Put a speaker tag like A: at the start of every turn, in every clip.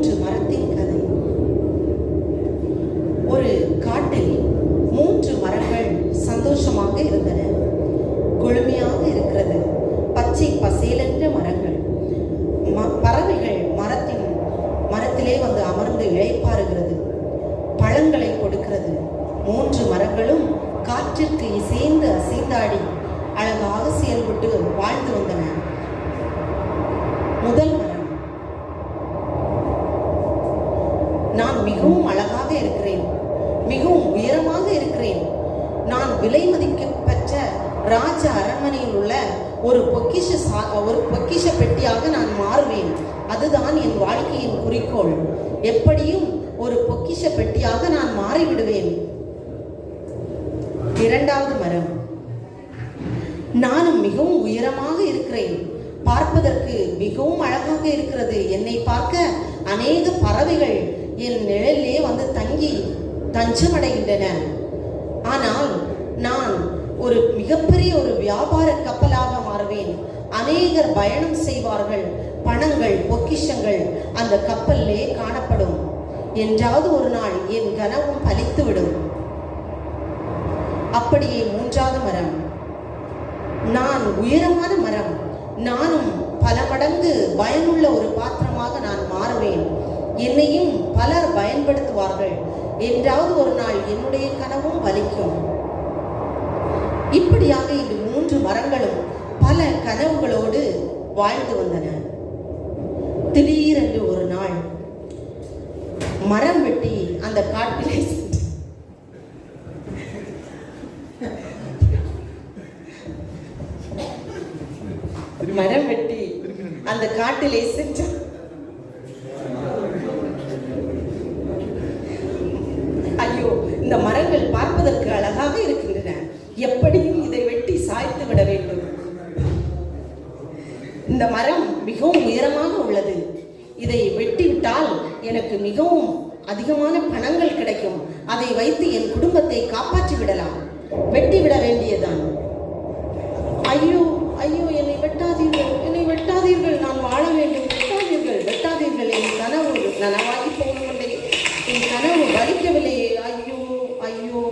A: மூன்று மரத்தின் கதை. ஒரு காட்டில் மூன்று மரங்கள் சந்தோஷமாக இருந்தன. கொழுமையாக இருக்கிறது. பச்சை பசேலென்ற மரங்கள். பறவைகள் மரத்திலே வந்து அமர்ந்து இளைப்பாறுகிறது, பழங்களை கொடுக்கிறது. மூன்று மரங்களும் காற்றிற்கு இசைந்து அசைந்தாடி அழகாக செயல்பட்டு வாழ்ந்து வந்தன. முதல் மரம், நான் மிகவும் அழகாக இருக்கிறேன், மிகவும் உயரமாக இருக்கிறேன், நான் விலை மதிக்கப்பெற்ற ராஜ அரண்மனையில் உள்ள ஒரு பொக்கிஷ பெட்டியாக நான் மாறுவேன். அதுதான் என் வாழ்க்கையின் குறிக்கோள். எப்படியும் ஒரு பொக்கிஷ பெட்டியாக நான் மாறிவிடுவேன். இரண்டாவது மரம், நானும் மிகவும் உயரமாக இருக்கிறேன், பார்ப்பதற்கு மிகவும் அழகாக இருக்கிறது. என்னை பார்க்க அநேக பறவைகள் என் நிழலிலே வந்து தங்கி தஞ்சமடைகின்றன. ஆனால் நான் ஒரு மிகப்பெரிய ஒரு வியாபார கப்பலாக மாறுவேன். அநேகர் பயணம் செய்வார்கள். பணங்கள், பொக்கிஷங்கள் அந்த கப்பலிலே காணப்படும். என்றாவது ஒரு நாள் என் கனவும் பலித்துவிடும். அப்படியே மூன்றாவது மரம், நான் உயரமான மரம், நானும் பல மடங்கு பயனுள்ள ஒரு பாத்திரமாக நான் மாறுவேன். என்னையும் பலர் பயன்படுத்துவார்கள். என்றாவது ஒரு நாள் என்னுடைய கனவும் பலிக்கும். இப்படியாக இந்த மூன்று மரங்களும் பல கனவுகளோடு வாழ்ந்து வந்தன. திடீரென்று ஒரு நாள் மரம் வெட்டி அந்த காட்டிலே மரம் வெட்டி அந்த காட்டிலே சென்றார். ஐயோ, இந்த மரங்கள் பார்ப்பதற்கு அழகாக இருக்கின்றன, எப்படியும் இதை வெட்டி சாய்த்து விட வேண்டும். இந்த மரம் மிகவும் உயரமாக உள்ளது, இதை வெட்டிவிட்டால் எனக்கு மிகவும் அதிகமான பணங்கள் கிடைக்கும். அதை வைத்து என் குடும்பத்தை காப்பாற்றி விடலாம். வெட்டிவிட வேண்டியதான். ஐயோ ஐயோ, என்னை வெட்டாதீர்கள், என்னை வெட்டாதீர்கள், நான் வாழ வேண்டும், வெட்டாதீர்கள், வெட்டாதீர்கள். என் கனவு நனவாகி போகவில்லை, என் கனவு வலிக்கவில்லையே, ஐயோ ஐயோ.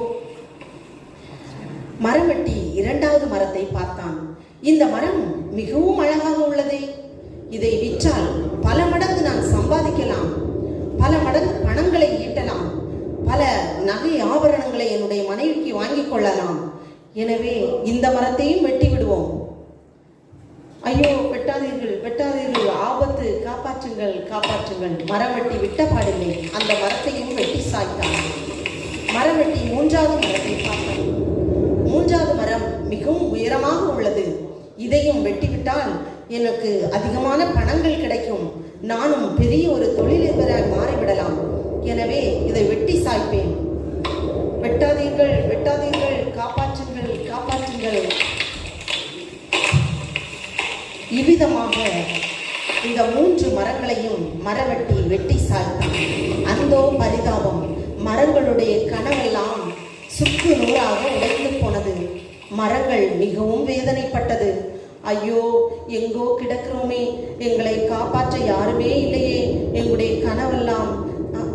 A: மரம் வெட்டி இரண்டாவது மரத்தை பார்த்தான். இந்த மரம் மிகவும் அழகாக உள்ளதே, இதை விற்றால் பல மடங்கு நான் சம்பாதிக்கலாம், பல மடங்கு பணங்களை ஈட்டலாம், பல நகை ஆபரணங்களை என்னுடைய மனைவிக்கு வாங்கிக் கொள்ளலாம். எனவே இந்த மரத்தையும் வெட்டி விடுவோம். ஐயோ, வெட்டாதீர்கள், வெட்டாதீர்கள், ஆபத்து, காப்பாற்றுங்கள், காப்பாற்றுங்கள். மரம் வெட்டி விட்ட பாடில்லை, அந்த மரத்தையும் வெட்டி சாய்த்தான். மரம் வெட்டி மூன்றாவது மரத்தை பார்த்தான். மூன்றாவது மரம் மிகவும் உயரமாக உள்ளது, இதையும் வெட்டிவிட்டால் எனக்கு அதிகமான பணங்கள் கிடைக்கும், நானும் பெரிய ஒரு தொழிலதிபராக மாறிவிடலாம். எனவே இதை வெட்டி சாய்ப்பேன். வெட்டாதீர்கள், வெட்டாதீர்கள், காப்பாற்றுங்கள், காப்பாற்றுங்கள். இவ்விதமாக இந்த மூன்று மரங்களையும் மரவெட்டி வெட்டி சாய்த்தான். அந்தோ பரிதாபம், மரங்களுடைய கனவெல்லாம் சுக்கு நூறாக உடைந்து போனது. மரங்கள் மிகவும் வேதனைப்பட்டது. ஐயோ, எங்கோ கிடக்கிறோமே, எங்களை காப்பாற்ற யாருமே இல்லையே, எங்களுடைய கனவெல்லாம்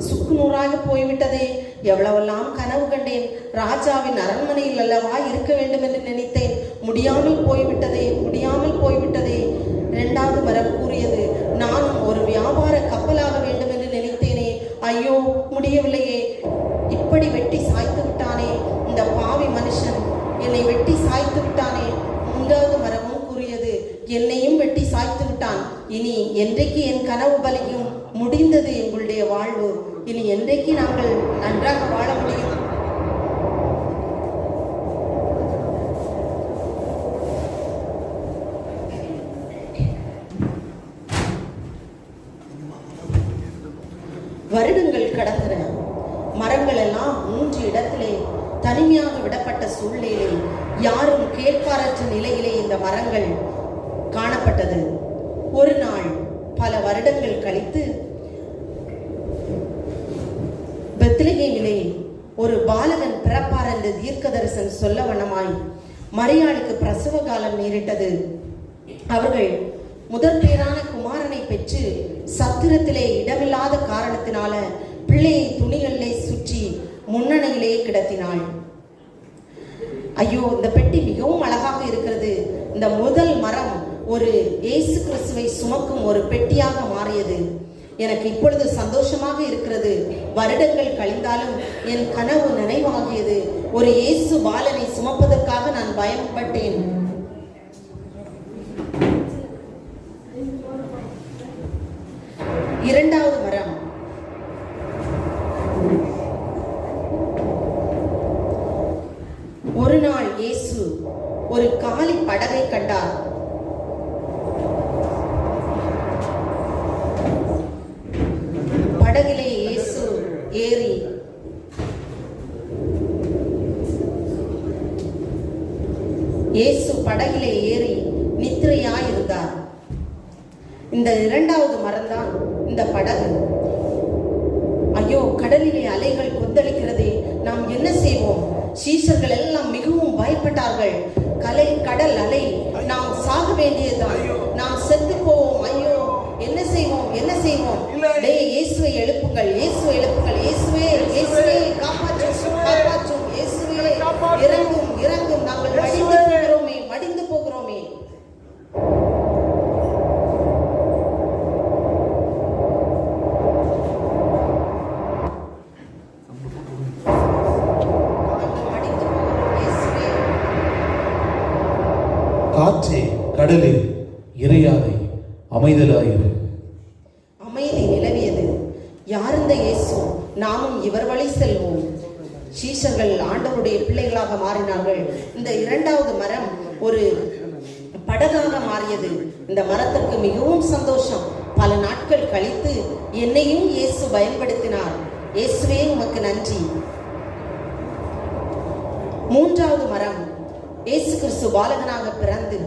A: சுக்கு நூறாக போய்விட்டதே. எவ்வளவெல்லாம் கனவு கண்டேன், ராஜாவின் அரண்மனையில் அல்லவா இருக்க வேண்டும் என்று நினைத்தேன், முடியாமல் போய்விட்டதே, முடியாமல் போய்விட்டதே. இரண்டாவது மரம் கூறியது, நானும் ஒரு வியாபார கப்பலாக வேண்டும் என்று நினைத்தேனே, ஐயோ முடியவில்லையே. இப்படி வெட்டி சாய்த்து விட்டானே இந்த பாவி மனுஷன், என்னை வெட்டி சாய்த்து விட்டானே. மூன்றாவது மரமும் கூறியது, என்னையும் வெட்டி சாய்த்து விட்டான், இனி என்றைக்கு என் கனவு பலிக்கும், முடிந்தது எங்களுடைய வாழ்வு, இனி என்றைக்கு நாங்கள் நன்றாக வாழ முடியும். வருடங்கள் கடந்தன. மரங்கள் எல்லாம் மூன்று இடத்திலே தனிமையாக விடப்பட்ட சூழ்நிலையில் யாரும் கேட்பாரற்ற நிலையிலே இந்த மரங்கள் காணப்பட்டது. ஒரு நாள் பல வருடங்கள் கழித்து பெத்லகேமிலே ஒரு பாலகன் பிறப்பார் என்று தீர்க்கதரிசன் சொல்ல வண்ணமாய் மரியாளுக்கு பிரசவ காலம் நேரிட்டது. அவர்கள் முதற் பேரான குமாரனை பெற்று சத்திரத்திலே இடமில்லாத காரணத்தினால பிள்ளையை துணிகளிலே சுற்றி முன்னணியிலே கிடத்தினாள். ஐயோ, இந்த பெட்டி மிகவும் அழகாக இருக்கிறது. இந்த முதல் மரம் ஒரு இயேசு கிறிஸ்துவை சுமக்கும் ஒரு பெட்டியாக மாறியது. எனக்கு இப்பொழுது சந்தோஷமாக இருக்கிறது. வருடங்கள் கழிந்தாலும் என் கனவு நினைவாகியது. ஒரு இயேசு பாலனை சுமப்பதற்காக நான் பயன்பட்டேன். இரண்டாவது மரம் ஒரு நாள் இயேசு ஒரு காலி படகை கண்டார். படகிலே இயேசு ஏறி படகிலே ஏறி நித்திரையாயிருந்தார். இந்த இரண்டாவது மரம்தான் இந்த படகு. ஐயோ, கடலிலே அலைகள் கொந்தளிக்கிறதே, நாம் என்ன செய்வோம்? சீஷர்கள் எல்லாம் மிகவும் பயப்பட்டார்கள். கடல் அலை, நாம் சாக வேண்டியதுதான், நாம் செத்து போவோம். ஐயோ, என்ன செய்வோம், என்ன செய்வோம்? இயேசுவை எழுப்புங்கள், இயேசுவை எழுப்புங்கள், இயேசுவே, இயேசுவே காப்பாற்றும், காப்பாற்றும், இயேசுவே இறங்கும், இறங்கும், நாங்கள் மடிந்து போகிறோமே, மடிந்து போகிறோமே.
B: காற்றே, கடலே, இறையாதே, அமைதலாயிரு.
A: அமைதி நிலவியது. யார் இந்த இயேசு? நாமும் இவர் வழி செல்வோம். சீஷர்கள் ஆண்டவருடைய பிள்ளைகளாக மாறினார்கள். இந்த இரண்டாவது மரம் ஒரு படகாக மாறியது. இந்த மரத்திற்கு மிகவும் சந்தோஷம். பல நாட்கள் கழித்து என்னையும் இயேசு பயன்படுத்தினார். இயேசுவே உமக்கு நன்றி. மூன்றாவது மரம் இயேசு கிறிஸ்து பாலகனாக பிறந்து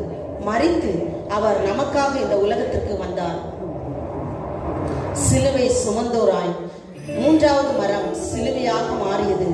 A: மரித்து அவர் நமக்காக இந்த உலகத்திற்கு வந்தார். சிலுவை சுமந்தோராய் மூன்றாவது மரம் சிலுவையாக மாறியது.